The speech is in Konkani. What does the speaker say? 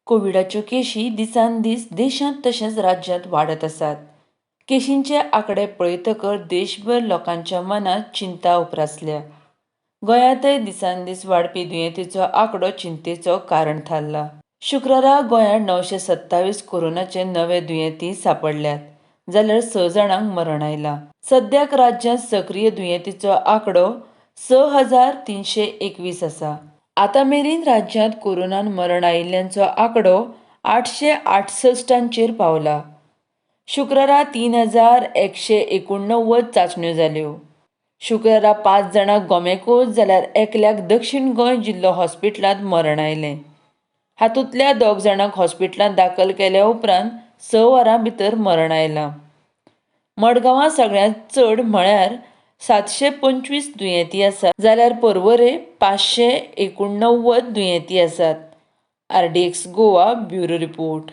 कोविडाच्यो केशी दिसान दीस देशांत तशेंच राज्यांत वाडत आसात। केशींचे आंकडे पळयतकर देशभर लोकांच्या मनांत चिंता उप्रासल्या। गोंयांतय दिसान दीस वाडपी दुयेंतींचो आंकडो चिंतेचो कारण थारला। शुक्रारा गोंयांत 927 कोरोनाचे नवे दुयेंती सांपडल्यात, जाल्यार 6 जाणांक मरण आयलां। सद्याक राज्यांत सक्रीय दुयेंतींचो आंकडो 6,321 आसा। आतां मेरेन राज्यांत कोरोनान मरण आयिल्ल्यांचो आंकडो 868चेर पावला। शुक्रारा 3,189 चांचण्यो जाल्यो। शुक्रारा 5 जाणांक गोमेकूच जाल्यार एकल्याक दक्षिण गोंय जिल्लो हॉस्पिटलांत मरण आयलें। हातूंतल्या 2 जाणांक हॉस्पिटलांत दाखल केल्या उपरांत 6 वरां भितर मरण आयलां। मडगांवां सगळ्यांत चड म्हळ्यार 725 दुयेंती आसात, जाल्यार पर्वरे 589 दुयेंती आसात। RDX गोवा ब्युरो रिपोर्ट।